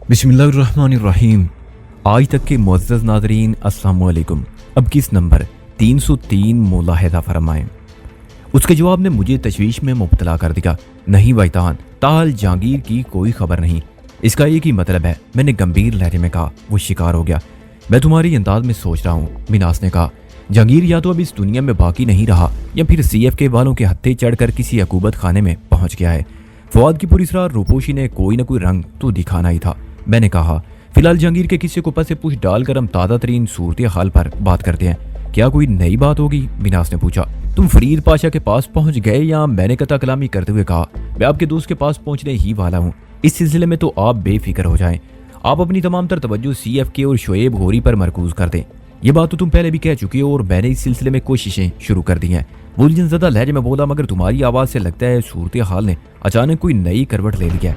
بسم اللہ الرحمن الرحیم۔ آج تک کے معزز ناظرین السلام علیکم۔ اب کس نمبر 303 ملاحظہ فرمائیں۔ اس کے جواب نے مجھے تشویش میں مبتلا کر دیا۔ نہیں ویتان، تاحال جہانگیر کی کوئی خبر نہیں۔ اس کا ایک ہی مطلب ہے، میں نے گمبھیر لہجے میں کہا، وہ شکار ہو گیا۔ میں تمہاری انداز میں سوچ رہا ہوں، مناس نے کہا۔ جہانگیر یا تو اب اس دنیا میں باقی نہیں رہا یا پھر سی ایف کے والوں کے ہتھے چڑھ کر کسی عقوبت خانے میں پہنچ گیا ہے۔ فواد کی پوری اسرار روپوشی نے کوئی نہ کوئی رنگ تو دکھانا ہی تھا۔ میں نے کہا، فی الحال جہانگیر کے قصے کو پس پوچھ ڈال کر ہم تازہ ترین صورتحال پر بات کرتے ہیں۔ کیا کوئی نئی بات ہوگی؟ مناس نے پوچھا۔ تم فرید پاشا کے پاس پہنچ گئے یا؟ میں نے قطع کلامی کرتے ہوئے کہا، میں آپ کے دوست کے پاس پہنچنے ہی والا ہوں۔ اس سلسلے میں تو آپ بے فکر ہو جائیں۔ آپ اپنی تمام تر توجہ سی ایف کے اور شعیب غوری پر مرکوز کر دیں۔ یہ بات تو تم پہلے بھی کہہ چکی ہو اور میں نے اس سلسلے میں کوششیں شروع کر دی ہیں۔ وہ الجھن زدہ لہجے میں بولا، مگر تمہاری آواز سے لگتا ہے صورتحال نے اچانک کوئی نئی کروٹ لے لیا۔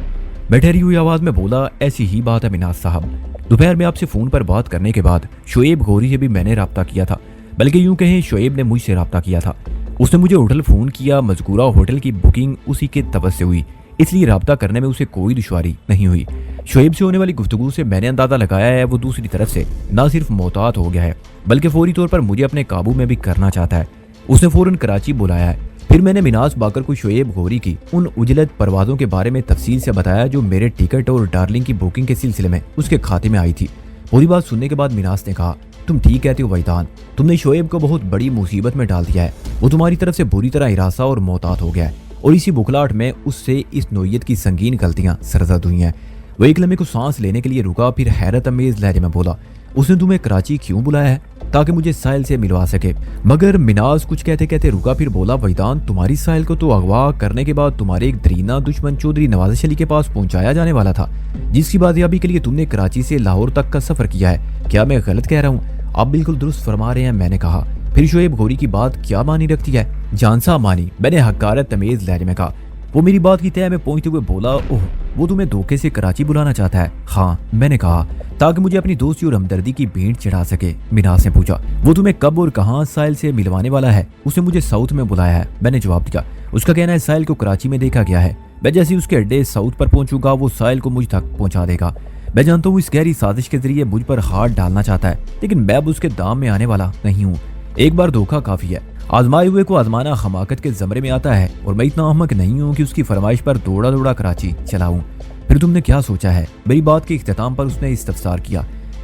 میں ٹھہری ہوئی آواز میں بولا، ایسی ہی بات ہے مناس صاحب۔ دوپہر میں آپ سے فون پر بات کرنے کے بعد شعیب غوری سے بھی میں نے رابطہ کیا تھا، بلکہ یوں کہیں شعیب نے مجھ سے رابطہ کیا تھا۔ اس نے مجھے ہوٹل فون کیا، مذکورہ ہوٹل کی بکنگ اسی کے طبع سے ہوئی، اس لیے رابطہ کرنے میں اسے کوئی دشواری نہیں ہوئی۔ شعیب سے ہونے والی گفتگو سے میں نے اندازہ لگایا ہے وہ دوسری طرف سے نہ صرف محتاط ہو گیا ہے بلکہ فوری طور پر مجھے اپنے قابو میں بھی کرنا چاہتا ہے۔ اس نے فوراً کراچی بلایا ہے۔ پھر میں نے مناس باقر کو شعیب غوری کی ان اجلت پروازوں کے بارے میں تفصیل سے بتایا جو میرے ٹکٹ اور ڈارلنگ کی بکنگ کے سلسلے میں اس کے کھاتے میں آئی تھی۔ پوری بات سننے کے بعد مناس نے کہا، تم ٹھیک کہتے ہو ویتان، تم نے شعیب کو بہت بڑی مصیبت میں ڈال دیا ہے۔ وہ تمہاری طرف سے بری طرح ہراساں اور محتاط ہو گیا ہے اور اسی بکھلاہٹ میں اس سے اس نوعیت کی سنگین غلطیاں سرزد ہوئی ہیں۔ وہ ایک لمحے کو سانس لینے کے لیے رکا، پھر حیرت امیز لہجے میں بولا، اس نے تمہیں کراچی کیوں بلایا ہے؟ تاکہ مجھے ساحل سے ملوا سکے۔ مگر مناس کچھ کہتے کہتے رکا، پھر بولا، ویتان، تمہاری ساحل کو تو اغوا کرنے کے بعد تمہارے ایک درینہ دشمن چودھری نواز علی کے پاس پہنچایا جانے والا تھا، جس کی بازیابی کے لیے تم نے کراچی سے لاہور تک کا سفر کیا ہے۔ کیا میں غلط کہہ رہا ہوں؟ آپ بالکل درست فرما رہے ہیں، میں نے کہا۔ پھر شعیب غوری کی بات کیا معنی رکھتی ہے؟ جان سا معنی، میں نے حقارت تمیز لہجے میں کہا۔ وہ میری بات کی تہہ میں پہنچتے ہوئے بولا، اوہ، وہ تمہیں دھوکے سے کراچی بلانا چاہتا ہے؟ ہاں، میں نے کہا، تاکہ مجھے اپنی دوستی اور ہمدردی کی بھینٹ چڑھا سکے۔ مناس نے پوچھا، وہ تمہیں کب اور کہاں ساحل سے ملوانے والا ہے؟ اس نے مجھے ساؤتھ میں بلایا ہے، میں نے جواب دیا۔ اس کا کہنا ہے ساحل کو کراچی میں دیکھا گیا ہے، میں جیسے اس کے اڈے ساؤتھ پر پہنچوں گا وہ ساحل کو مجھ تک پہنچا دے گا۔ میں جانتا ہوں اس گہری سازش کے ذریعے مجھ پر ہاتھ ڈالنا چاہتا ہے، لیکن میں اب اس کے دام میں آنے والا نہیں ہوں۔ ایک بار دھوکہ کافی ہے، آزمائے ہوئے کو آزمانا حماقت کے زمرے میں آتا ہے، اور میں اتنا احمق نہیں ہوں کہ اس کی فرمائش پر دوڑا دوڑا کراچی چلا ہوں۔ پھر تم نے کیا سوچا ہے؟ میری بات کے اختتام پر اس نے استفسار کیا۔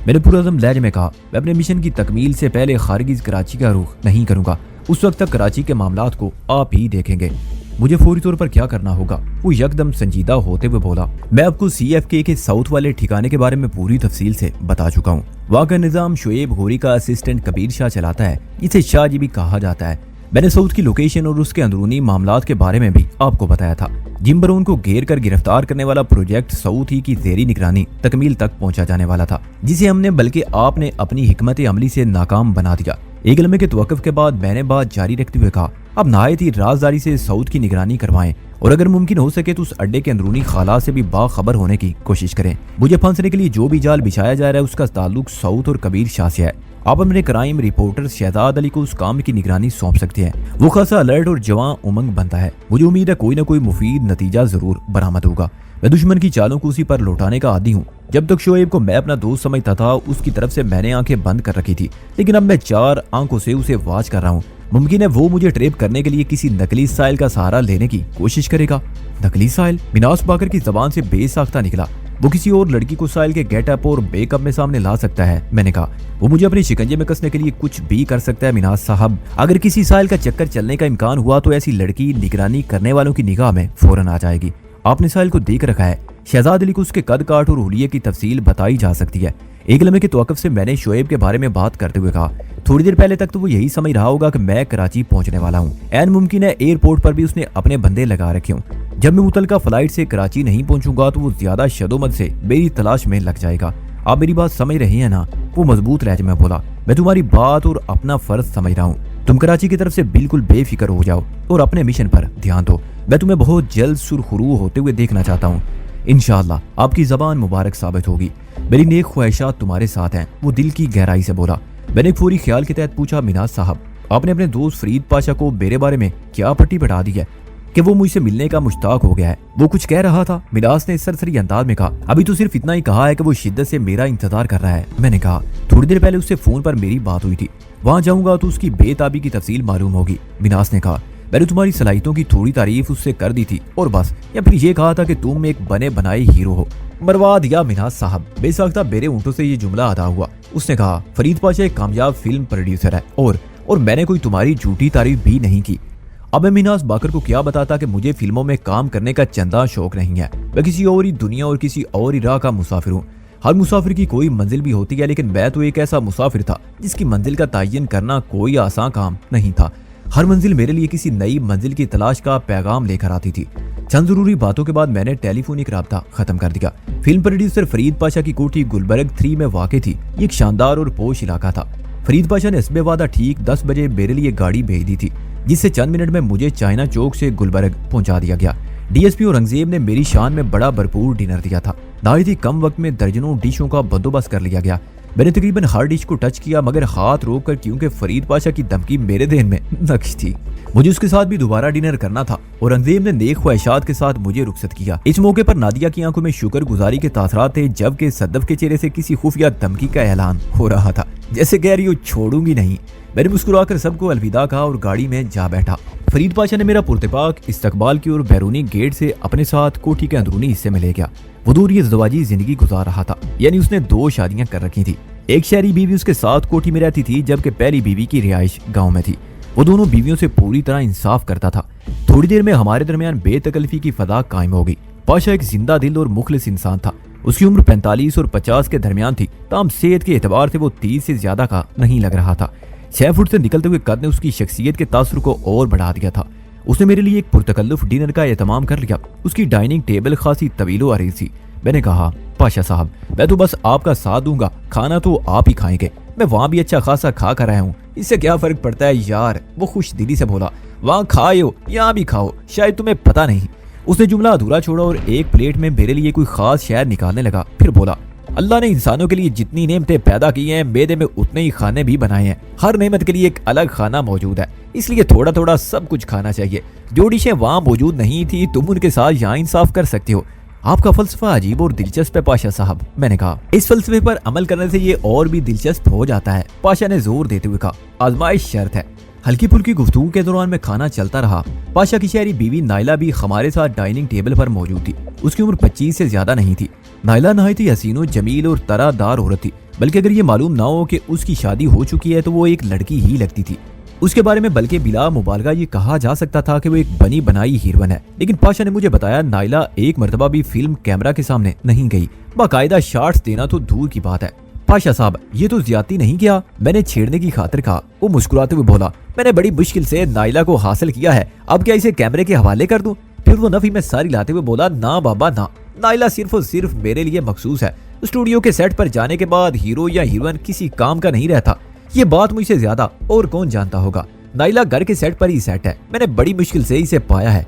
میں نے پرعزم لہجے میں کہا، میں اپنے مشن کی تکمیل سے پہلے خارج کراچی کا رخ نہیں کروں گا، اس وقت تک کراچی کے معاملات کو آپ ہی دیکھیں گے۔ مجھے فوری طور پر کیا کرنا ہوگا؟ وہ یکدم سنجیدہ ہوتے ہوئے بولا، میں آپ کو سی ایف کے ساؤتھ والے ٹھکانے کے بارے میں پوری تفصیل سے بتا چکا ہوں۔ وہاں کا نظام شعیب غوری کا اسسٹنٹ کبیر شاہ چلاتا ہے، اسے شاہ جی بھی کہا جاتا ہے۔ میں نے ساؤتھ کی لوکیشن اور اس کے اندرونی معاملات کے بارے میں بھی آپ کو بتایا تھا۔ جن برون کو گھیر کر گرفتار کرنے والا پروجیکٹ ساؤتھ ہی کی زیری نگرانی تکمیل تک پہنچا جانے والا تھا، جسے ہم نے بلکہ آپ نے اپنی حکمت عملی سے ناکام بنا دیا۔ ایک لمحے کے توقف کے بعد میں نے بات جاری رکھتے ہوئے کہا، اب نہایت ہی رازداری سے ساؤتھ کی نگرانی کروائیں اور اگر ممکن ہو سکے تو اس اڈے کے اندرونی خلا سے بھی باخبر ہونے کی کوشش کریں۔ مجھے پھنسنے کے لیے جو بھی جال بچھایا جا رہا ہے اس کا تعلق ساؤتھ اور کبیر شاہ سے ہے۔ آپ اپنے کرائم رپورٹر شہزاد علی کو اس کام کی نگرانی سونپ سکتے ہیں، وہ خاصا الرٹ اور جواں امنگ بنتا ہے۔ مجھے امید ہے کوئی نہ کوئی مفید نتیجہ ضرور برآمد ہوگا۔ میں دشمن کی چالوں کو اسی پر لوٹانے کا عادی ہوں۔ جب تک شعیب کو میں اپنا دوست سمجھتا تھا اس کی طرف سے میں نے آنکھیں بند کر رکھی تھی، لیکن اب میں 4 آنکھوں سے اسے واچ کر رہا ہوں۔ ممکن ہے وہ مجھے ٹریپ کرنے کے لیے کسی نقلی ساحل کا سہارا لینے کی کوشش کرے گا۔ نقلی ساحل؟ مناس باقر کی زبان سے بے ساختہ نکلا۔ وہ کسی اور لڑکی کو ساحل کے گیٹ اپ اور بیک اپ میں سامنے لا سکتا ہے، میں نے کہا۔ وہ مجھے اپنے شکنجے میں کسنے کے لیے کچھ بھی کر سکتا ہے مناس صاحب۔ اگر کسی ساحل کا چکر چلنے کا امکان ہوا تو ایسی لڑکی نگرانی کرنے والوں کی نگاہ میں فوراً آ جائے گی۔ آپ نے ساحل کو دیکھ رکھا ہے، شہزاد علی کو اس کے قد کاٹ اور حلیے کی تفصیل بتائی جا سکتی ہے۔ ایک لمحے کے توقف سے میں نے شعیب کے بارے میں بات کرتے ہوئے کہا، تھوڑی دیر پہلے تک تو وہ یہی سمجھ رہا ہوگا کہ میں کراچی پہنچنے والا ہوں۔ عین ممکن ہے ایئرپورٹ پر بھی اس نے اپنے بندے لگا رکھے ہوں۔ جب میں متعلقہ فلائٹ سے کراچی نہیں پہنچوں گا تو وہ زیادہ شدومت سے میری تلاش میں لگ جائے گا۔ آپ میری بات سمجھ رہے ہیں نا؟ وہ مضبوط لہجے میں بولا، میں تمہاری بات اور اپنا فرض سمجھ رہا ہوں۔ تم کراچی کی طرف سے بالکل بے فکر ہو جاؤ اور اپنے مشن پر دھیان دو۔ میں تمہیں بہت جلد سرخرو ہوتے ہوئے دیکھنا چاہتا ہوں۔ انشاءاللہ آپ کی زبان مبارک ثابت ہوگی۔ میری نیک خواہشات تمہارے ساتھ ہیں، وہ دل کی گہرائی سے بولا۔ میں نے فوری خیال کے تحت پوچھا، مناس صاحب، آپ نے اپنے دوست فرید پاشا کو میرے بارے میں کیا پٹی بٹھا دی ہے؟ کہ وہ مجھ سے ملنے کا مشتاق ہو گیا ہے۔ وہ کچھ کہہ رہا تھا۔ مناس نے سرسری انداز میں کہا ابھی تو صرف اتنا ہی کہا ہے کہ وہ شدت سے میرا انتظار کر رہا ہے۔ میں نے کہا تھوڑی دیر پہلے اس سے فون پر میری بات ہوئی تھی، وہاں جاؤں گا تو اس کی بے تابی کی تفصیل معلوم ہوگی۔ مناس نے کہا میں نے تمہاری صلاحیتوں کی تھوڑی تعریف اس سے کر دی تھی اور بس، یا پھر یہ کہا تھا کہ تم ایک بنے بنائے ہیرو ہو۔ مروا دیا مناس صاحب، بے ساختہ میرے اونٹوں سے یہ جملہ ادا ہوا۔ اس نے کہا فرید پاشا ایک کامیاب فلم پروڈیوسر ہے اور میں نے کوئی تمہاری جھوٹی تعریف بھی نہیں کی۔ اب میں مناس باکر کو کیا بتاتا کہ مجھے فلموں میں کام کرنے کا چندہ شوق نہیں ہے، میں کسی اور ہی دنیا اور کسی اور ہی راہ کا مسافر ہوں۔ ہر مسافر کی کوئی منزل بھی ہوتی ہے، لیکن میں تو ایک ایسا مسافر تھا جس کی منزل کا تعین کرنا کوئی آسان کام نہیں تھا۔ ہر منزل میرے لیے کسی نئی منزل کی تلاش کا پیغام لے کر آتی تھی۔ چند ضروری باتوں کے بعد میں نے ٹیلی فونک رابطہ ختم کر دیا۔ فلم پروڈیوسر فرید پاشا کی کوٹھی گلبرگ 3 میں واقع تھی۔ یہ ایک شاندار اور پوش علاقہ تھا۔ فرید پاشا نے حسب وعدہ ٹھیک 10 بجے میرے لیے گاڑی بھیج دی تھی، جس سے چند منٹ میں مجھے چائنا چوک سے گلبرگ پہنچا دیا گیا۔ ڈی ایس پی اورنگزیب نے میری شان میں بڑا بھرپور ڈنر دیا تھا۔ نہایت ہی کم وقت میں درجنوں ڈشوں کا بندوبست کر لیا گیا۔ میں نے تقریباً ہر ڈش کو ٹچ کیا، مگر ہاتھ روک کر، کیونکہ فرید پاشا کی دھمکی میرے ذہن میں نقش تھی۔ مجھے اس کے ساتھ بھی دوبارہ ڈنر کرنا تھا۔ اورنگزیب نے نیک خواہشات کے ساتھ مجھے رخصت کیا۔ اس موقع پر نادیہ کی آنکھوں میں شکر گزاری کے تاثرات تھے، جبکہ صدف کے چہرے سے کسی خفیہ دھمکی کا اعلان ہو رہا تھا، جیسے کہہ رہی ہو چھوڑوں گی نہیں۔ میں نے مسکرا کر سب کو الوداع کہا اور گاڑی میں جا بیٹھا۔ فرید پاشا نے میرا پرتپاک استقبال کی اور بیرونی گیٹ سے اپنے ساتھ کوٹھی کے اندرونی حصے میں لے گیا۔ وہ دور یہ ازدواجی زندگی گزار رہا تھا، یعنی اس نے 2 شادیاں کر رکھی تھی۔ ایک شہری بیوی اس کے ساتھ کوٹھی میں رہتی تھی، جبکہ پہلی بیوی کی رہائش گاؤں میں تھی۔ وہ دونوں بیویوں سے پوری طرح انصاف کرتا تھا۔ تھوڑی دیر میں ہمارے درمیان بے تکلفی کی فضا قائم ہو گئی۔ پاشا ایک زندہ دل اور مخلص انسان تھا۔ اس کی عمر 45 اور 50 کے درمیان تھی، تاہم صحت کے اعتبار سے وہ 30 سے زیادہ کا نہیں لگ رہا تھا۔ 6 فٹ سے نکلتے ہوئے قد نے اس کی شخصیت کے تاثر کو اور بڑھا دیا تھا۔ اس نے میرے لیے ایک پرتکلف ڈنر کا اہتمام کر لیا۔ اس کی ڈائننگ ٹیبل خاصی طویل و عریض تھی۔ میں نے کہا پاشا صاحب میں تو بس آپ کا ساتھ دوں گا، کھانا تو آپ ہی کھائیں گے، میں وہاں بھی اچھا خاصا کھا کر آیا ہوں، اس سے کیا فرق پڑتا ہے یار۔ وہ خوش دلی سے بولا وہاں کھائے ہو یہاں بھی کھاؤ، شاید تمہیں پتہ نہیں۔ اس نے جملہ ادھورا چھوڑا اور ایک پلیٹ میں میرے لیے کوئی خاص شے نکالنے لگا، پھر بولا اللہ نے انسانوں کے لیے جتنی نعمتیں پیدا کی ہیں، میدے میں اتنے ہی کھانے بھی بنائے ہیں۔ ہر نعمت کے لیے ایک الگ کھانا موجود ہے، اس لیے تھوڑا تھوڑا سب کچھ کھانا چاہیے۔ جو ڈشیں وہاں موجود نہیں تھی تم ان کے ساتھ یہاں انصاف کر سکتے ہو۔ آپ کا فلسفہ عجیب اور دلچسپ ہے پاشا صاحب، میں نے کہا۔ اس فلسفے پر عمل کرنے سے یہ اور بھی دلچسپ ہو جاتا ہے، پاشا نے زور دیتے ہوئے کہا۔ آزمائش شرط ہے۔ ہلکی پھلکی گفتگو کے دوران میں کھانا چلتا رہا۔ پاشا کی شہری بیوی نائلہ بھی ہمارے ساتھ ڈائننگ ٹیبل پر موجود تھی۔ اس کی عمر 25 سے زیادہ نہیں تھی۔ نائلہ نہایت ہی حسین و جمیل اور طرح دار عورت تھی، بلکہ اگر یہ معلوم نہ ہو کہ اس کی شادی ہو چکی ہے تو وہ ایک لڑکی ہی لگتی تھی۔ اس کے بارے میں بلکہ بلا مبالغہ یہ کہا جا سکتا تھا کہ وہ ایک بنی بنائی ہیروئن ہے۔ لیکن پاشا نے مجھے بتایا نائلہ ایک مرتبہ بھی فلم کیمرہ کے سامنے نہیں گئی، باقاعدہ شارٹس دینا تو دور کی بات ہے۔ پاشا صاحب یہ تو زیادتی نہیں کیا، میں نے چھیڑنے کی خاطر کہا۔ وہ مسکراتے ہوئے بولا میں نے بڑی مشکل سے نائلہ کو حاصل کیا ہے، اب کیا اسے کیمرے کے حوالے کر دوں؟ پھر وہ نفی میں ساری لاتے ہوئے بولا نہ بابا نہ، نائلہ صرف اور صرف میرے لیے مخصوص ہے۔ اسٹوڈیو کے سیٹ پر جانے کے بعد ہیرو یا ہیروئن کسی کام کا نہیں رہتا، یہ بات مجھ سے زیادہ اور کون جانتا ہوگا۔ نائلہ گھر کے سیٹ پر ہی سیٹ ہے، میں نے بڑی مشکل سے اسے پایا ہے۔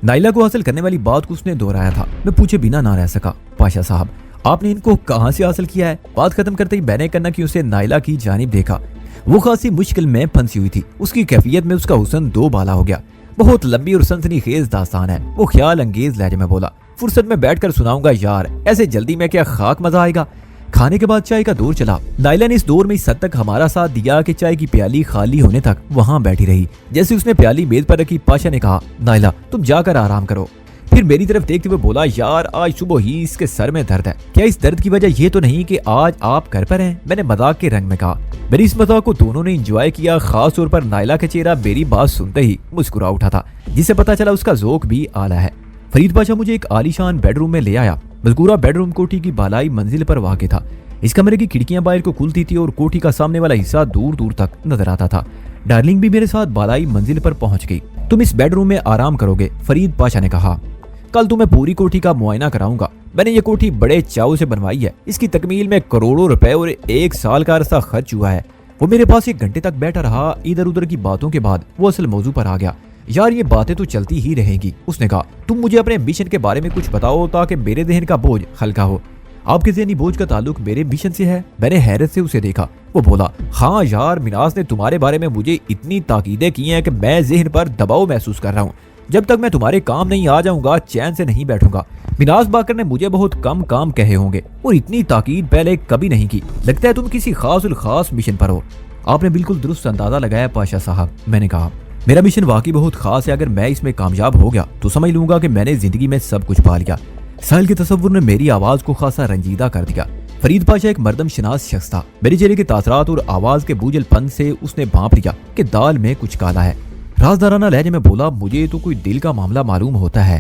نائلہ کو حاصل کرنے والی بات کو اس نے دہرایا تھا، میں پوچھے بنا نہ رہ سکا پاشا صاحب آپ نے ان کو کہاں سے حاصل کیا ہے؟ بات ختم کرتے ہی میں نے کرنا کہ اسے نائلہ کی جانب دیکھا۔ وہ خاصی مشکل میں پھنسی ہوئی تھی، اس کی کیفیت میں اس کا حسن دو بالا ہو گیا۔ بہت لمبی اور سنسنی خیز داستان ہے، وہ خیال انگیز لہجے میں بولا۔ فرصت میں بیٹھ کر سناؤں گا یار، ایسے جلدی میں کیا خاک مزہ آئے گا۔ کھانے کے بعد چائے کا دور چلا۔ نائلہ نے اس دور میں اس حد تک ہمارا ساتھ دیا کہ چائے کی پیالی خالی ہونے تک وہاں بیٹھی رہی۔ جیسے اس نے پیالی میز پر رکھی، پاشا نے کہا نائلہ تم جا کر آرام کرو۔ پھر میری طرف دیکھتے ہوئے بولا یار آج صبح ہی اس کے سر میں درد ہے، کیا اس درد کی وجہ یہ تو نہیں کہ آج آپ گھر پر ہیں؟ میں نے مذاق کے رنگ میں کہا۔ میری اس مذاق کو دونوں نے انجوائے کیا، خاص طور پر نائلہ کا چہرہ میری بات سنتے ہی مسکرا اٹھا تھا، جس سے پتا چلا اس کا ذوق بھی اعلیٰ ہے۔ فرید پاشا مجھے ایک عالیشان بیڈ روم میں لے آیا۔ مذکورہ بیڈ روم کوٹھی کی بالائی منزل پر واقع تھا۔ اس کمرے کی کھڑکیاں باہر کو کھلتی تھی اور کوٹھی کا سامنے والا حصہ دور دور تک نظر آتا تھا۔ ڈارلنگ بھی میرے ساتھ بالائی منزل پر پہنچ گئی۔ تم اس بیڈ روم میں آرام کرو گے، فرید پاشا نے کہا۔ کل تمہیں پوری کوٹھی کا معائنہ کراؤں گا۔ میں نے یہ کوٹھی بڑے چاؤ سے بنوائی ہے، اس کی تکمیل میں کروڑوں روپے اور 1 سال کا عرصہ خرچ ہوا ہے۔ وہ میرے پاس 1 گھنٹے تک بیٹھا رہا۔ ادھر ادھر کی باتوں کے بعد وہ اصل موضوع پر آ گیا۔ یار یہ باتیں تو چلتی ہی رہیں گی، اس نے کہا۔ تم مجھے اپنے مشن کے بارے میں کچھ بتاؤ تاکہ میرے ذہن کا بوجھ ہلکا ہو۔ آپ کے ذہنی بوجھ کا تعلق میرے مشن سے ہے؟ میں نے حیرت سے اسے دیکھا۔ وہ بولا ہاں یار، مناس نے تمہارے بارے میں مجھے اتنی تاکیدیں کی ہیں کہ میں ذہن پر دباؤ محسوس کر رہا ہوں۔ جب تک میں تمہارے کام نہیں آ جاؤں گا چین سے نہیں بیٹھوں گا۔ مناز باکر نے مجھے بہت کم کام کہے ہوں گے اور اتنی تاکید پہلے کبھی نہیں کی، لگتا ہے تم کسی خاص الخاص مشن پر ہو۔ آپ نے بالکل درست اندازہ لگایا پاشا صاحب، میں نے کہا میرا مشن واقعی بہت خاص ہے، اگر میں اس میں کامیاب ہو گیا تو سمجھ لوں گا کہ میں نے زندگی میں سب کچھ پا لیا۔ ساحل کے تصور نے میری آواز کو خاصا رنجیدہ کر دیا۔ فرید پاشا ایک مردم شناس شخص تھا، میرے چہرے کے تاثرات اور آواز کے بوجھل پن سے اس نے بھانپ لیا کہ دال میں کچھ کالا ہے۔ رازدارانہ لہجے میں بولا، مجھے تو کوئی دل کا معاملہ معلوم ہوتا ہے۔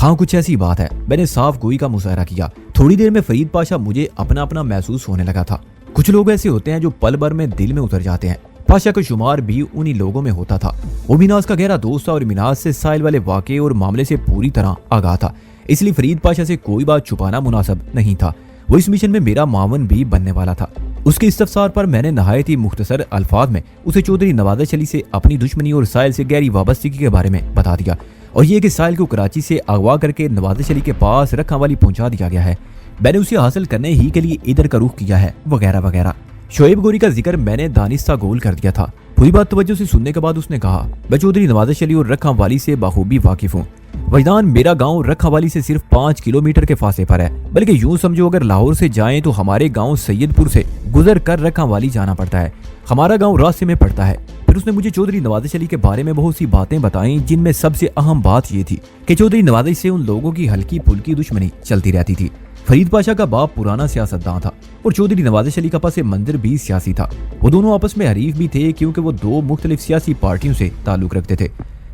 ہاں کچھ ایسی بات ہے، میں نے صاف گوئی کا مظاہرہ کیا۔ تھوڑی دیر میں فرید پاشا مجھے اپنا اپنا محسوس ہونے لگا تھا۔ کچھ لوگ ایسے ہوتے ہیں جو پل بھر میں دل میں اتر جاتے ہیں، پاشا کا شمار بھی انہی لوگوں میں ہوتا تھا۔ وہ مناز کا گہرا دوست تھا اور مناز سے ساحل والے واقعے اور معاملے سے پوری طرح آگاہ تھا، اس لیے فرید پاشا سے کوئی بات چھپانا مناسب نہیں تھا۔ وہ اس مشن میں میرا معاون بھی بننے والا تھا۔ اس کے استفسار پر میں نے نہایت ہی مختصر الفاظ میں اسے چودھری نواز علی سے اپنی دشمنی اور ساحل سے گہری وابستگی کے بارے میں بتا دیا، اور یہ کہ ساحل کو کراچی سے اغوا کر کے نواز علی کے پاس رکھاں والی پہنچا دیا گیا ہے، میں نے اسے حاصل کرنے ہی کے لیے ادھر کا رخ کیا ہے، وغیرہ وغیرہ۔ شعیب گوری کا ذکر میں نے دانستہ گول کر دیا تھا۔ پوری بات توجہ سے سننے کے بعد اس نے کہا، میں چودھری نواز علی اور رکھاں والی سے بخوبی واقف ہوں۔ وجدان، میرا گاؤں رکھاں والی سے صرف 5 کلومیٹر کے فاصلے پر ہے، بلکہ یوں سمجھو اگر لاہور سے جائیں تو ہمارے گاؤں سید پور سے گزر کر رکھاں والی جانا پڑتا ہے، ہمارا گاؤں راستے میں پڑتا ہے۔ پھر اس نے مجھے چودھری نواز علی کے بارے میں بہت سی باتیں بتائیں، جن میں سب سے اہم بات یہ تھی کہ چودھری نواز سے ان لوگوں کی ہلکی پھلکی دشمنی چلتی رہتی تھی۔ فرید پاشا کا باپ پرانا سیاستداں تھا اور چودھری نواز علی کا پس منظر بھی سیاسی تھا۔ وہ دونوں آپس میں حریف بھی تھے کیونکہ وہ 2 مختلف سیاسی پارٹیوں سے تعلق رکھتے تھے۔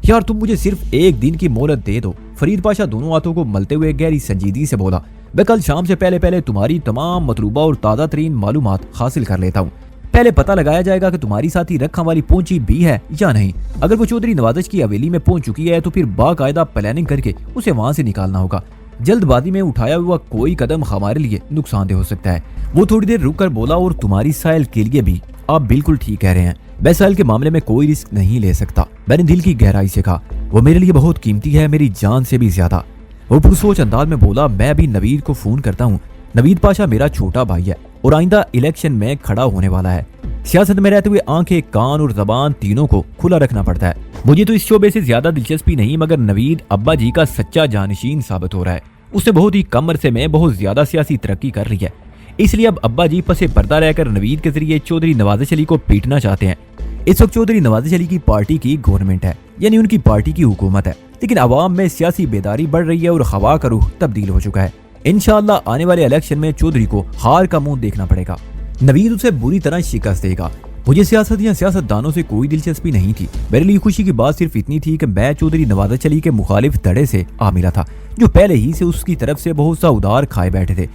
یار تم مجھے صرف 1 دن کی مہلت دے دو، فرید پاشا دونوں ہاتھوں کو ملتے ہوئے گہری سنجیدگی سے بولا، میں کل شام سے پہلے تمہاری تمام مطلوبہ اور تازہ ترین معلومات حاصل کر لیتا ہوں۔ پہلے پتہ لگایا جائے گا کہ تمہاری ساتھی رکھاں والی پہنچی بھی ہے یا نہیں۔ اگر وہ چودھری نواز کی حویلی میں پہنچ چکی ہے تو پھر باقاعدہ پلاننگ کر کے اسے وہاں سے نکالنا ہوگا۔ جلد بازی میں اٹھایا ہوا کوئی قدم ہمارے لیے نقصان دہ ہو سکتا ہے۔ وہ تھوڑی دیر رک کر بولا، اور تمہاری ساحل کے لیے بھی آپ بالکل ٹھیک کہہ رہے ہیں، میں ساحل کے معاملے میں کوئی رسک نہیں لے سکتا۔ میں نے دل کی گہرائی سے کہا، وہ میرے لیے بہت قیمتی ہے، میری جان سے بھی زیادہ۔ وہ پرسوچ انداز میں بولا، میں ابھی نوید کو فون کرتا ہوں، نوید پاشا میرا چھوٹا بھائی ہے اور آئندہ الیکشن میں کھڑا ہونے والا ہے۔ سیاست میں رہتے ہوئے آنکھیں، کان اور زبان تینوں کو کھلا رکھنا پڑتا ہے۔ مجھے تو اس شعبے سے زیادہ دلچسپی نہیں، مگر نوید ابا جی کا سچا جانشین ثابت ہو رہا ہے۔ اس نے بہت ہی کم عرصے میں بہت زیادہ سیاسی ترقی کر لی ہے، اس لیے اب ابا جی پس پردہ رہ کر نوید کے ذریعے چودھری نواز علی کو پیٹنا چاہتے ہیں۔ اس وقت چودھری نواز علی کی پارٹی کی گورنمنٹ ہے، یعنی ان کی پارٹی کی حکومت ہے، لیکن عوام میں سیاسی بیداری بڑھ رہی ہے اور ہوا کا رخ تبدیل ہو چکا ہے۔ انشاءاللہ آنے والے الیکشن میں چودھری کو ہار کا منہ دیکھنا پڑے گا، نوید اسے بری طرح شکست دے گا۔ مجھے سیاست یا سیاستدانوں سے کوئی دلچسپی نہیں تھی، میرے لیے خوشی کی بات صرف اتنی تھی کہ میں چودھری نواز علی کے مخالف دھڑے سے آ ملا تھا، جو پہلے ہی سے اس کی طرف سے بہت سا ادھار کھائے بیٹھے تھے۔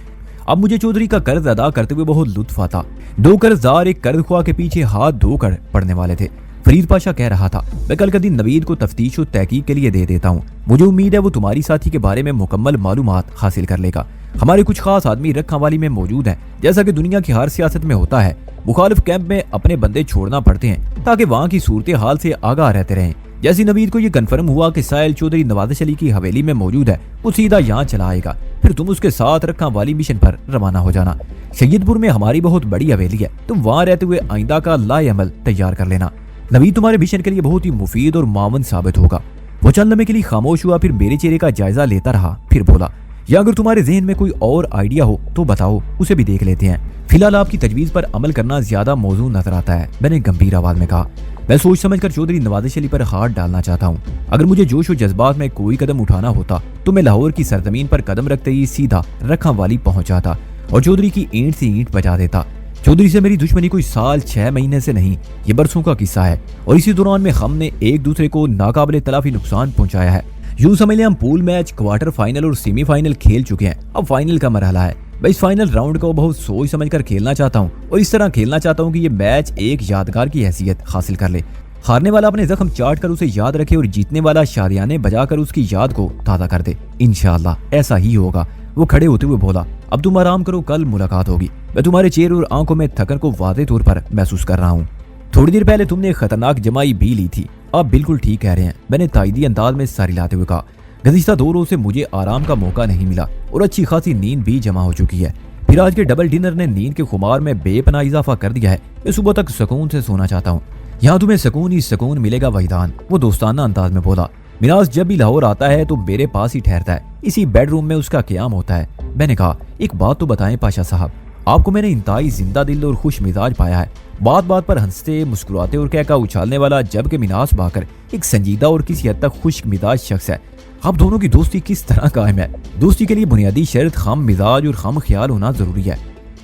اب مجھے چودھری کا قرض ادا کرتے ہوئے بہت لطف آتا۔ 2 قرض دار ایک قرض خواہ کے پیچھے ہاتھ دھو کر پڑنے والے تھے۔ فرید پاشا کہہ رہا تھا، میں کل کا دن نوید کو تفتیش و تحقیق کے لیے دے دیتا ہوں، مجھے امید ہے وہ تمہاری ساتھی کے بارے میں مکمل معلومات حاصل کر لے گا۔ ہمارے کچھ خاص آدمی رکھاں والی میں موجود ہیں، جیسا کہ دنیا کی ہر سیاست میں ہوتا ہے، مخالف کیمپ میں اپنے بندے چھوڑنا پڑتے ہیں تاکہ وہاں کی صورتحال سے آگاہ رہتے رہیں۔ جیسے نوید کو یہ کنفرم ہوا کہ ساحل چودھری نواز علی کی حویلی میں موجود ہے، وہ سیدھا یہاں چلا آئے گا، پھر تم اس کے ساتھ رکھاں والی مشن پر روانہ ہو جانا۔ سید پور میں ہماری بہت بڑی حویلی ہے، تم وہاں رہتے ہوئے آئندہ کا لائے عمل تیار کر لینا۔ نوید تمہارے مشن کے لیے بہت ہی مفید اور معاون ثابت ہوگا۔ وہ چند لمحے کے لیے خاموش ہوا، پھر میرے چہرے کا جائزہ لیتا رہا، پھر بولا، یا اگر تمہارے ذہن میں کوئی اور آئیڈیا ہو تو بتاؤ، اسے بھی دیکھ لیتے ہیں۔ فی الحال آپ کی تجویز پر عمل کرنا زیادہ موزوں نظر آتا ہے، میں نے گمبھیر آواز میں کہا۔ میں سوچ سمجھ کر چودھری نواز علی پر ہاتھ ڈالنا چاہتا ہوں۔ اگر مجھے جوش و جذبات میں کوئی قدم اٹھانا ہوتا تو میں لاہور کی سرزمین پر قدم رکھتے ہی سیدھا رکھاں والی پہنچ جاتا اور چودھری کی اینٹ سے اینٹ بجا دیتا۔ چودھری سے میری دشمنی کوئی سال 6 مہینے سے نہیں، یہ برسوں کا قصہ ہے، اور اسی دوران میں ہم نے ایک دوسرے کو ناقابل تلافی نقصان پہنچایا ہے۔ یوں سمجھ لیں ہم پول میچ، کوارٹر فائنل اور سیمی فائنل کھیل چکے ہیں، اب فائنل کا مرحلہ ہے۔ میں اس فائنل راؤنڈ کو بہت سوچ سمجھ کر کھیلنا چاہتا ہوں اور اس طرح کھیلنا چاہتا ہوں کہ یہ میچ ایک یادگار کی حیثیت حاصل کر لے۔ ہارنے والا اپنے زخم چاٹ کر اسے یاد رکھے اور جیتنے والا شادیانے بجا کر اس کی یاد کو تازہ کر دے۔ انشاءاللہ ایسا ہی ہوگا۔ وہ کھڑے ہوتے ہوئے بولا، اب تم آرام کرو، کل ملاقات ہوگی، میں تمہارے چہرے اور آنکھوں میں تھکن کو واضح طور پر محسوس کر رہا ہوں۔ تھوڑی دیر پہلے تم نے ایک خطرناک جمائی بھی لی تھی، آپ بالکل ٹھیک کہہ رہے ہیں، میں نے تائیدی انداز میں ساری لاتے ہوئے کہا۔ گزشتہ 2 روز سے مجھے آرام کا موقع نہیں ملا اور اچھی خاصی نیند بھی جمع ہو چکی ہے، پھر آج کے ڈبل ڈنر نے نیند کے خمار میں بے پناہ اضافہ کر دیا ہے۔ میں صبح تک سکون سے سونا چاہتا ہوں۔ یہاں تمہیں سکون ہی سکون ملے گا وحیدان، وہ دوستانہ انداز میں بولا۔ مناز جب بھی لاہور آتا ہے تو میرے پاس ہی ٹھہرتا ہے، اسی بیڈ روم میں اس کا قیام ہوتا ہے۔ میں نے کہا ایک بات تو بتائیں پاشا صاحب، آپ کو میں نے انتہائی زندہ دل اور خوش مزاج پایا ہے، بات بات پر ہنستے مسکراتے اور کہکا اچھالنے والا، جبکہ مناز باکر ایک سنجیدہ اور کسی حد تک خشک مزاج شخص ہے۔ آپ دونوں کی دوستی کس طرح قائم ہے؟ دوستی کے لیے بنیادی شرط خام مزاج اور خام خیال ہونا ضروری ہے۔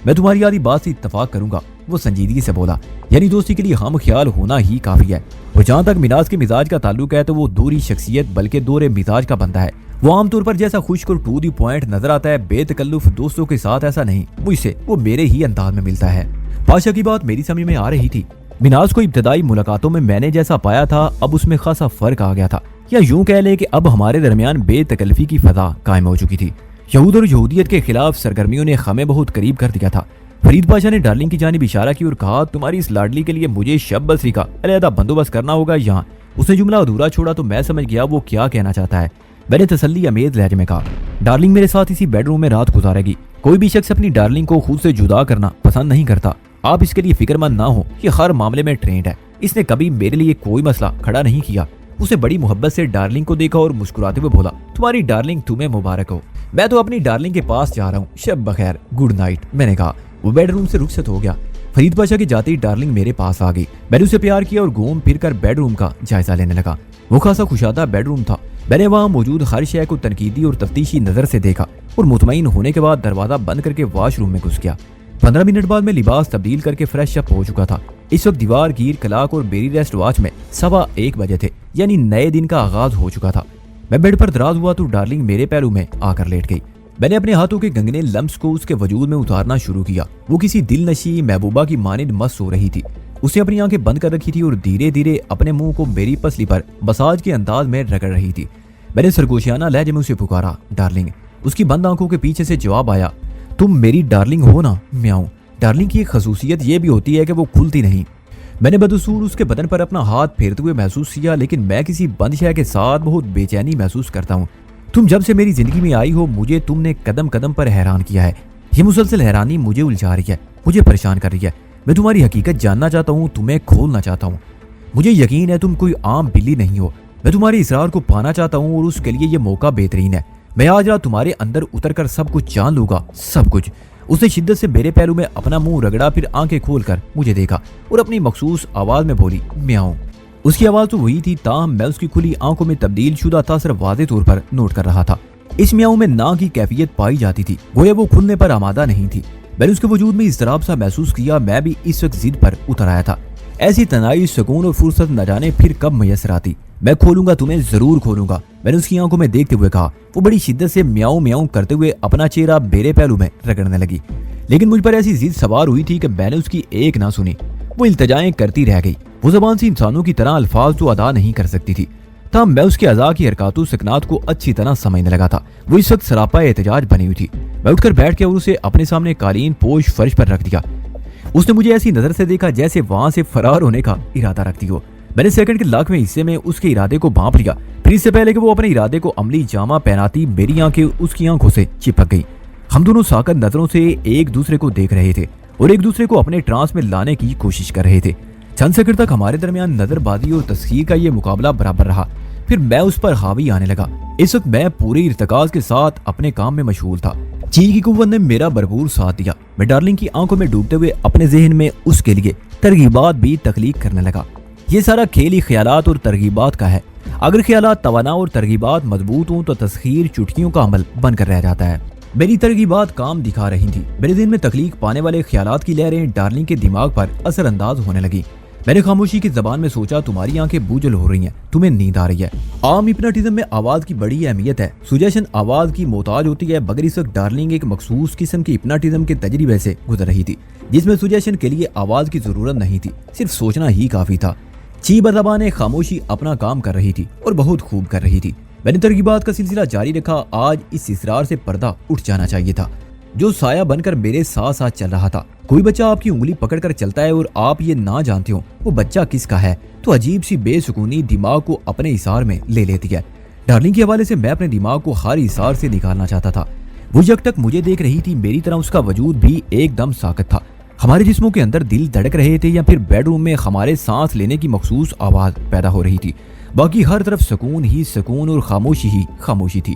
میں تمہاری آدھی بات سے اتفاق کروں گا، وہ سنجیدگی سے بولا، یعنی دوستی کے لیے خام خیال ہونا ہی کافی ہے۔ اور جہاں تک مناز کے مزاج کا تعلق ہے تو وہ دوری شخصیت بلکہ دور مزاج کا بندہ ہے۔ وہ عام طور پر جیسا خشک اور ٹو دی پوائنٹ نظر آتا ہے، بے تکلف دوستوں کے ساتھ ایسا نہیں، مجھ سے وہ میرے ہی انداز میں ملتا ہے۔ پاشا کی بات میری سمجھ میں آ رہی تھی۔ مناز کو ابتدائی ملاقاتوں میں نے جیسا پایا تھا اب اس میں خاصا فرق آ گیا تھا، یا یوں کہہ لیں کہ اب ہمارے درمیان بے تکلفی کی فضا قائم ہو چکی تھی۔ یہود اور یہودیت کے خلاف سرگرمیوں نے ہمیں بہت قریب کر دیا تھا۔ فرید پاشا نے ڈارلنگ کی جانب اشارہ کی اور کہا تمہاری اس لاڈلی کے لیے مجھے شب بسری کا علیحدہ بندوبست کرنا ہوگا یہاں۔ اس نے جملہ ادھورا چھوڑا تو میں سمجھ گیا وہ کیا کہنا چاہتا ہے۔ میں نے تسلی امیز لہجے میں کہا ڈارلنگ میرے ساتھ اسی بیڈ روم میں رات گزارے گی۔ کوئی بھی شخص اپنی ڈارلنگ کو خود سے جدا کرنا پسند نہیں کرتا، آپ اس کے لیے فکر مند نہ ہو، یہ ہر معاملے میں ٹرینڈ ہے۔ اس نے کبھی میرے لیے کوئی مسئلہ کھڑا نہیں کیا۔ اسے بڑی محبت سے ڈارلنگ کو دیکھا اور مسکراتے ہوئے بولا تمہاری ڈارلنگ تمہیں مبارک ہو، میں تو اپنی ڈارلنگ کے پاس جا رہا ہوں، شب بخیر، گڈ نائٹ۔ میں نے کہا۔ وہ بیڈ روم سے رخصت ہو گیا۔ فرید پاشا کی جاتے ہی ڈارلنگ میرے پاس آ گئی۔ میں نے اسے پیار کیا اور گھوم پھر کر بیڈ روم کا جائزہ لینے لگا۔ وہ خاصا خوشادہ بیڈ روم تھا۔ میں نے وہاں موجود ہر شے کو تنقیدی اور تفتیشی نظر سے دیکھا اور مطمئن ہونے کے بعد دروازہ بند کر کے واش روم میں گھس گیا۔ 15 منٹ بعد میں لباس تبدیل کر کے فریش اپ ہو چکا تھا۔ اس وقت دیوار گیر کلاک اور بیری ریسٹ واچ میں 1:15 بجے تھے، یعنی نئے دن کا آغاز ہو چکا تھا۔ میں بیڈ پر دراز ہوا تو ڈارلنگ میرے پیروں میں آ کر لیٹ گئی۔ میں نے اپنے ہاتھوں کے گنگنے لمس کو اس کے وجود میں اتارنا شروع کیا۔ وہ کسی دل نشی محبوبہ کی مانند مست ہو رہی تھی۔ اس نے اپنی آنکھیں بند کر رکھی تھی اور دھیرے دھیرے اپنے منہ کو میری پسلی پر مساج کے انداز میں رگڑ رہی تھی۔ میں نے سرگوشیانہ لہجے میں اسے پکارا ڈارلنگ۔ اس کی بند آنکھوں کے پیچھے سے جواب آیا تم میری ڈارلنگ ہو نا؟ میاؤں۔ ڈارلنگ کی ایک خصوصیت یہ بھی ہوتی ہے کہ وہ کھلتی نہیں۔ میں نے بدسور اس کے بدن پر اپنا ہاتھ پھیرتے ہوئے محسوس کیا، لیکن میں کسی بند شے کے ساتھ بہت بے چینی محسوس کرتا ہوں۔ تم جب سے میری زندگی میں آئی ہو مجھے تم نے قدم قدم پر حیران کیا ہے۔ یہ مسلسل حیرانی مجھے الجھا رہی ہے، مجھے پریشان کر رہی ہے۔ میں تمہاری حقیقت جاننا چاہتا ہوں، تمہیں کھولنا چاہتا ہوں۔ مجھے یقین ہے تم کوئی عام بلی نہیں ہو۔ میں تمہارے اصرار کو پانا چاہتا ہوں اور اس کے لیے یہ موقع بہترین ہے۔ میں آج رات تمہارے اندر اتر کر سب کچھ جان لوں گا، سب کچھ۔ اس نے شدت سے میرے پیروں میں اپنا منہ رگڑا، پھر آنکھیں کھول کر مجھے دیکھا اور اپنی مخصوص آواز میں بولی میاؤں۔ اس کی آواز تو وہی تھی، تاہم میں اس کی کھلی آنکھوں میں تبدیل شدہ تاثر واضح طور پر نوٹ کر رہا تھا۔ اس میاؤں میں نہ کی کیفیت پائی جاتی تھی، گویا وہ کھلنے پر آمادہ نہیں تھی۔ میں نے اس کے وجود میں اضطراب سا محسوس کیا۔ میں بھی اس وقت ضد پر اتر آیا تھا۔ ایسی تنہائی، سکون اور فرصت نہ جانے پھر کب میسر آتی۔ میں کھولوں گا تمہیں، ضرور کھولوں گا، میں نے اس کی آنکھوں میں دیکھتے ہوئے کہا۔ وہ بڑی شدت سے میاؤں میاؤں کرتے ہوئے اپنا چہرہ میرے پہلو میں رگڑنے لگی، لیکن مجھ پر ایسی ضد سوار ہوئی تھی کہ میں نے اس کی ایک نہ سنی۔ وہ التجائیں کرتی رہ گئی۔ وہ زبان سے انسانوں کی طرح الفاظ تو ادا نہیں کر سکتی تھی، تاہم میں اس کے اعضاء کی حرکات و سکنات کو اچھی طرح سمجھنے لگا تھا۔ وہ اس وقت سراپا احتجاج بنی ہوئی تھی۔ میں اٹھ کر بیٹھ کے اور اسے اپنے سامنے قالین پوش فرش پر رکھ دیا۔ اس نے مجھے ایسی نظر سے دیکھا جیسے وہاں سے فرار ہونے کا ارادہ رکھتی ہو۔ میں نے سیکنڈ کے لاکھویں حصے میں اس کے ارادے کو بھانپ لیا، پھر اس سے پہلے کہ وہ اپنے ارادے کو عملی جامہ پہناتی میری آنکھیں اس کی آنکھوں سے چپک گئی۔ ہم دونوں ساکت نظروں سے ایک دوسرے کو دیکھ رہے تھے اور ایک دوسرے کو اپنے ٹرانس میں لانے کی کوشش کر رہے تھے۔ چند سیکنڈ تک ہمارے درمیان نظر بازی اور تسخیر کا یہ مقابلہ برابر رہا، پھر میں اس پر حاوی آنے لگا۔ اس وقت میں پورے ارتکاز کے ساتھ اپنے کام میں مشغول تھا۔ چی کی قوت نے میرا بھرپور ساتھ دیا۔ میں ڈارلنگ کی آنکھوں میں ڈوبتے ہوئے اپنے ذہن میں اس کے لیے ترغیبات بھی تخلیق کرنے لگا۔ یہ سارا کھیل ہی خیالات اور ترغیبات کا ہے۔ اگر خیالات توانا اور ترغیبات مضبوط ہوں تو تسخیر چٹکیوں کا عمل بن کر رہ جاتا ہے۔ میری ترغیبات کام دکھا رہی تھی۔ میرے ذہن میں تخلیق پانے والے خیالات کی لہریں ڈارلنگ کے دماغ پر اثر انداز ہونے لگی۔ میں نے خاموشی کی زبان میں سوچا تمہاری آنکھیں بوجھل ہو رہی ہیں، تمہیں نیند آ رہی ہے۔ عام ہپناٹزم میں آواز کی بڑی اہمیت ہے۔ سجیشن آواز کی محتاج ہوتی ہے، مگر اس وقت ڈارلنگ ایک مخصوص قسم کی ہپناٹزم کے تجربے سے گزر رہی تھی، جس میں سجیشن کے لیے آواز کی ضرورت نہیں تھی، صرف سوچنا ہی کافی تھا۔ چی بزبان خاموشی اپنا کام کر رہی تھی اور بہت خوب کر رہی تھی۔ میں نے ترغیبات کا سلسلہ جاری رکھا۔ آج اس اصرار سے پردہ اٹھ جانا چاہیے تھا جو سایہ بن کر میرے ساتھ ساتھ چل رہا تھا۔ کوئی بچہ آپ کی انگلی پکڑ کر چلتا ہے اور آپ یہ نہ جانتے ہو وہ بچہ کس کا ہے تو عجیب سی بے سکونی دماغ کو اپنے اثار میں لے لیتی ہے۔ ڈارلنگ کے حوالے سے میں اپنے دماغ کو ہر اثار سے نکالنا چاہتا تھا۔ وہ یک تک مجھے دیکھ رہی تھی، میری طرح اس کا وجود بھی ایک دم ساکت تھا۔ ہمارے جسموں کے اندر دل دھڑک رہے تھے یا پھر بیڈ روم میں ہمارے سانس لینے کی مخصوص آواز پیدا ہو رہی تھی۔ باقی ہر طرف سکون ہی سکون اور خاموشی ہی خاموشی تھی۔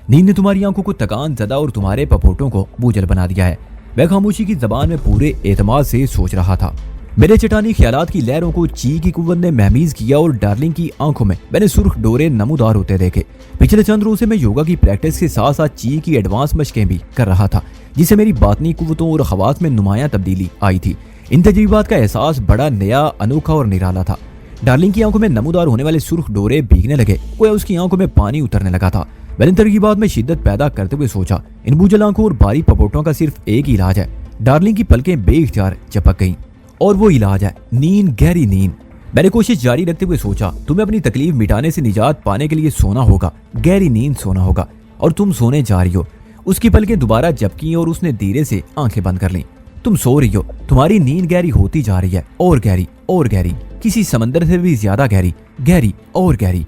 نیند نے تمہاری آنکھوں کو تکان زدہ اور تمہارے پپوٹوں کو بوجھل بنا دیا ہے۔ میں خاموشی کی زبان میں پورے اعتماد سے سوچ رہا تھا۔ میرے چٹانی خیالات کی لہروں کو چی کی قوت نے مہمیز کیا اور ڈارلنگ کی آنکھوں میں نے سرخ ڈورے نمودار ہوتے دیکھے۔ پچھلے چند روز سے میں یوگا کی پریکٹس کے ساتھ ساتھ چی کی ایڈوانس مشقیں بھی کر رہا تھا، جس سے میری باطنی قوتوں اور خواص میں نمایاں تبدیلی آئی تھی۔ ان تجربات کا احساس بڑا نیا، انوکھا اور نرالا تھا۔ ڈارلنگ کی آنکھوں میں نمودار ہونے والے سرخ ڈورے بھیگنے لگے، گویا اس کی آنکھوں میں پانی اترنے لگا تھا۔ میں نے ترغیبات میں شدت پیدا کرتے ہوئے سوچا، ان بوجھل آنکھوں اور باری پپوٹوں کا صرف ایک ہی علاج ہے۔ ڈارلنگ کی پلکیں بے اختیار چپک گئیں، اور وہ علاج ہے نیند، گہری نیند۔ میں نے کوشش جاری رکھتے ہوئے سوچا، تمہیں اپنی تکلیف مٹانے سے نجات پانے کے لیے سونا ہوگا، گہری نیند سونا ہوگا، اور تم سونے جا رہی ہو۔ اس کی پلکیں دوبارہ جھپکیں اور اس نے دھیرے سے آنکھیں بند کر لیں۔ تم سو رہی ہو، تمہاری نیند گہری ہوتی جا رہی ہے، اور گہری اور گہری، کسی سمندر سے بھی زیادہ گہری، گہری اور گہری۔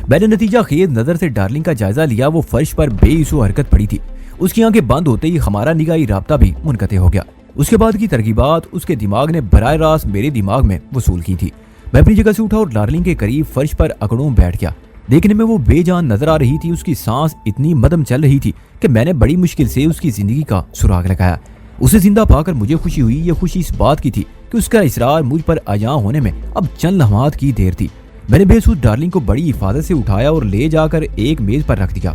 میں نے نتیجہ خیز نظر سے ڈارلنگ کا جائزہ لیا۔ وہ فرش پر بے حسو حرکت پڑی تھی۔ اس کی آنکھیں بند ہوتے ہی ہمارا نگاہی رابطہ بھی منقطع ہو گیا۔ اس کے بعد کی ترغیبات اس کے دماغ نے براہ راست میرے دماغ میں وصول کی تھی۔ میں اپنی جگہ سے اٹھا اور ڈارلنگ کے قریب فرش پر اکڑوں بیٹھ گیا۔ دیکھنے میں وہ بے جان نظر آ رہی تھی۔ اس کی سانس اتنی مدم چل رہی تھی کہ میں نے بڑی مشکل سے اس کی زندگی کا سراغ لگایا۔ اسے زندہ پا کر مجھے خوشی ہوئی۔ یہ خوشی اس بات کی تھی کہ اس کا اصرار مجھ پر عیاں ہونے میں اب چند لمحات کی دیر تھی۔ میں نے بے سود ڈارلنگ کو بڑی حفاظت سے اٹھایا اور لے جا کر ایک میز پر رکھ دیا۔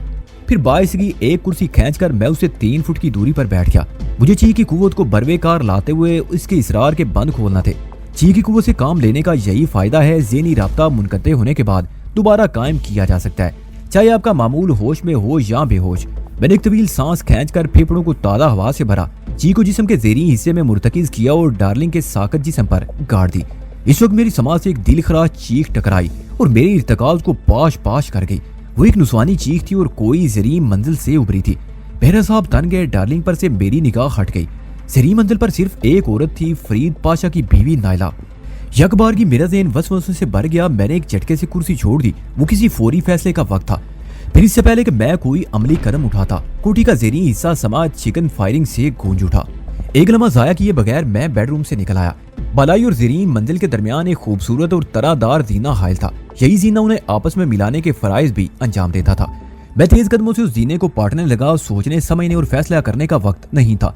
پھر باعث کی ایک کرسی کھینچ کر میں اسے 3 فٹ کی دوری پر بیٹھ گیا۔ مجھے چی کی قوت کو بروے کار لاتے ہوئے اس کے اصرار کے بند کھولنا تھے۔ چی کی قوت سے کام لینے کا یہی فائدہ ہے، ذہنی رابطہ منقطع ہونے کے بعد دوبارہ قائم کیا جا سکتا ہے، چاہے آپ کا معمول ہوش میں ہو یا بے ہوش۔ میں نے ایک طویل سانس کھینچ کر پھیپھڑوں کو تازہ ہوا سے بھرا، چی کو جسم کے زیریں حصے میں مرتکز کیا اور ڈارلنگ کے ساکت جسم پر گاڑ دی۔ اس وقت میری سماعت سے ایک دل خراش چیخ ٹکرائی اور میرے ارتکاز کو پاش پاش کر گئی۔ وہ ایک نسوانی چیخ تھی اور کوئی زریم منزل سے ابھری تھی۔ بہرا صاحب تن گئے، ڈارلنگ پر سے میری نگاہ ہٹ گئی۔ زریم منزل پر صرف ایک عورت تھی، فرید پاشا کی بیوی نائلہ۔ یک بار کی میرا ذہن وسوسوں سے بھر گیا۔ میں نے ایک جھٹکے سے کرسی چھوڑ دی۔ وہ کسی فوری فیصلے کا وقت تھا۔ پھر اس سے پہلے کہ میں کوئی عملی قدم اٹھاتا، کوٹھی کا زیریں حصہ سماج چکن فائرنگ سے گونج اٹھا۔ ایک لمحہ ضائع کیے بغیر میں بیڈ روم سے نکل آیا۔ بالائی اور زیریں منزل کے درمیان ایک خوبصورت اور طرح دار زینہ حائل تھا۔ یہی زینہ انہیں آپس میں ملانے کے فرائض بھی انجام دیتا تھا۔ میں تیز قدموں سے اس زینے کو پاٹنے لگا۔ سوچنے، سمجھنے اور فیصلہ کرنے کا وقت نہیں تھا۔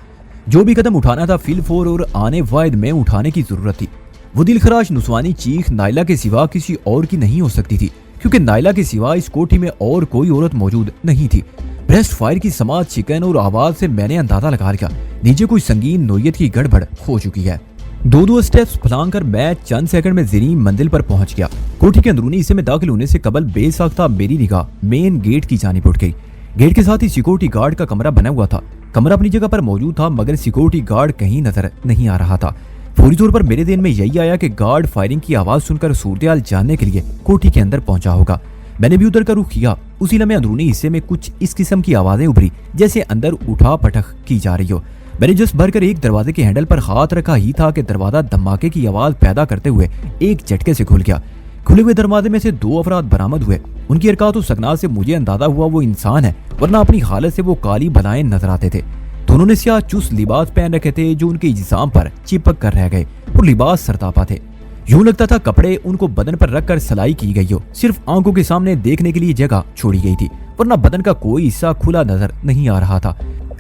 جو بھی قدم اٹھانا تھا فی الفور اور آنے واحد میں اٹھانے کی ضرورت تھی۔ وہ دل خراش نسوانی چیخ نائلہ کے سوا کسی اور کی نہیں ہو سکتی تھی، کیونکہ نائلہ کے سوا اس کوٹھی میں اور کوئی عورت موجود نہیں تھی۔ بریسٹ فائر کی سماعت، چکن اور آواز سے میں نے اندازہ لگا لیا نیچے کوئی سنگین نوعیت کی گڑبڑ ہو چکی ہے۔ دو اسٹیپس پھلانگ کر میں چند سیکنڈ میں زریں منزل پر پہنچ گیا۔ کوٹھی کے اندرونی حصے میں داخل ہونے سے قبل بے ساختہ میری نگاہ مین گیٹ کی جانب اٹھ گئی۔ گیٹ کے ساتھ ہی سیکورٹی گارڈ کا کمرہ بنا ہوا تھا۔ کمرہ اپنی جگہ پر موجود تھا، مگر سیکورٹی گارڈ کہیں نظر نہیں آ رہا تھا۔ فوری طور پر میرے ذہن میں یہی آیا کہ گارڈ فائرنگ کی آواز سن کر صورتحال جاننے کے لیے کوٹھی کے اندر پہنچا ہوگا۔ میں نے بھی ادھر کا رخ کیا۔ اسی لمحے اندرونی حصے میں کچھ اس قسم کی آوازیں ابھری جیسے اندر اٹھا پٹخ کی جا رہی ہو۔ میں نے جس بھر کر ایک دروازے کے ہینڈل پر ہاتھ رکھا ہی تھا کہ دروازہ دھماکے کی آواز پیدا کرتے ہوئے ایک جھٹکے سے کھل گیا۔ کھلے ہوئے دروازے میں سے 2 افراد برآمد ہوئے۔ ان کی حرکات و سکنات سے مجھے اندازہ ہوا وہ انسان ہے، ورنہ اپنی حالت سے وہ کالی بلائیں نظر آتے تھے۔ دونوں نے سیاہ چست لباس پہن رکھے تھے جو ان کے جسام پر چپک کر رہ گئے، اور لباس سرتاپا تھے۔ یوں لگتا تھا کپڑے ان کو بدن پر رکھ کر سلائی کی گئی ہو، صرف آنکھوں کے سامنے دیکھنے کے لیے جگہ چھوڑی گئی تھی، ورنہ بدن کا کوئی حصہ کھلا نظر نہیں آ رہا تھا۔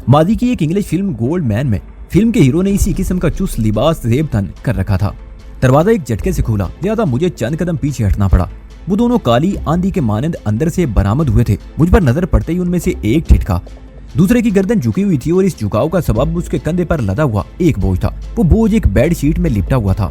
ماضی کی ایک انگلش فلم گولڈ مین میں فلم کے ہیرو نے اسی قسم کا چست لباس زیب تن کر رکھا تھا۔ دروازہ ایک جھٹکے سے کھولا، لہذا مجھے چند قدم پیچھے ہٹنا پڑا۔ وہ دونوں کالی آندھی کے مانند اندر سے برآمد ہوئے تھے۔ مجھ پر نظر پڑتے ہی ان میں سے ایک ٹھٹکا، دوسرے کی گردن جھکی ہوئی تھی اور اس جھکاؤ کا سبب اس کے کندھے پر لدا ہوا ایک بوجھ تھا۔ وہ بوجھ ایک بیڈ شیٹ میں لپٹا ہوا تھا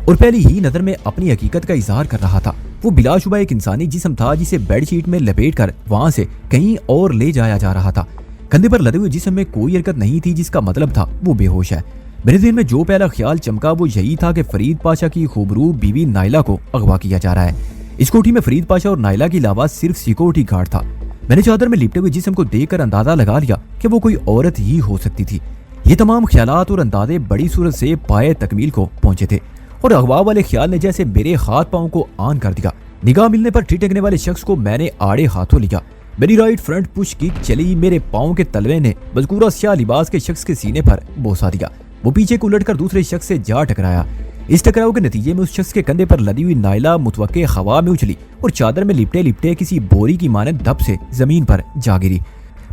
اور پہلی ہی نظر میں اپنی حقیقت کا اظہار کر رہا تھا۔ وہ بلا شبہ ایک انسانی جسم تھا جسے بیڈ شیٹ میں لپیٹ کر وہاں سے کہیں اور لے جایا جا رہا تھا۔ کندھے پر لدے ہوئے جسم میں کوئی حرکت نہیں تھی، جس کا مطلب تھا وہ بے ہوش ہے۔ میرے ذہن میں جو پہلا خیال چمکا وہ یہی تھا کہ فرید پاشا کی خوبرو بیوی نائلہ کو اغوا کیا جا رہا ہے۔ اس کوٹھی میں فرید پاشا اور نائلہ کے علاوہ صرف سیکورٹی گارڈ تھا۔ میں نے چادر میں لپٹے ہوئے جسم کو دیکھ کر اندازہ لگا لیا کہ وہ کوئی عورت ہی ہو سکتی تھی۔ یہ تمام خیالات اور اندازے بڑی صورت سے پائے تکمیل کو پہنچے تھے، اور اغوا والے خیال نے جیسے میرے ہاتھ پاؤں کو آن کر دیا۔ نگاہ ملنے پر ٹھٹکنے والے شخص کو میں نے آڑے ہاتھوں لیا۔ میری رائٹ فرنٹ پش کک چلی، میرے پاؤں کے تلوے نے مذکورہ سیاہ لباس کے شخص کے سینے پر بوسا دیا۔ وہ پیچھے کو الٹ کر دوسرے شخص سے جا ٹکرایا۔ اس ٹکراؤ کے نتیجے میں اس شخص کے کندھے پر لدی ہوئی نائلہ متوقع ہوا میں اچھلی اور چادر میں لپٹے لپٹے کسی بوری کی مانند دب سے زمین پر جا گری۔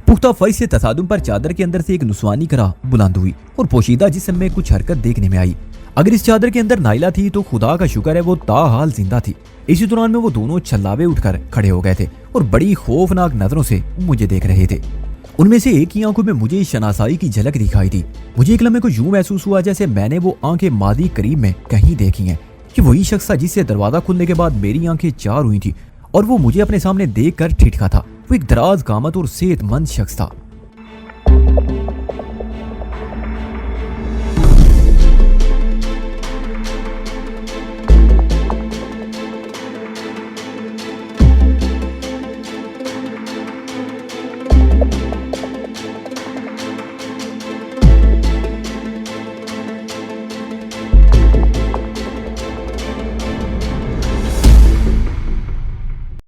پختہ فرش سے تصادم پر چادر کے اندر سے ایک نسوانی کرا بلند ہوئی اور پوشیدہ جسم میں کچھ حرکت دیکھنے میں آئی۔ اگر اس چادر کے اندر نائلہ تھی تو خدا کا شکر ہے وہ تاحال زندہ تھی۔ اسی دوران میں وہ دونوں چھلاوے اٹھ کر کھڑے ہو گئے تھے اور بڑی خوفناک نظروں سے مجھے دیکھ رہے تھے۔ ان میں سے ایک کی آنکھوں میں مجھے شناسائی کی جھلک دکھائی تھی۔ مجھے ایک لمحے کو یوں محسوس ہوا جیسے میں نے وہ آنکھیں ماضی قریب میں کہیں دیکھی ہیں۔ کہ وہی شخص تھا جس سے دروازہ کھلنے کے بعد میری آنکھیں چار ہوئی تھیں اور وہ مجھے اپنے سامنے دیکھ کر ٹھٹکا تھا۔ وہ ایک دراز قامت اور صحت مند شخص تھا۔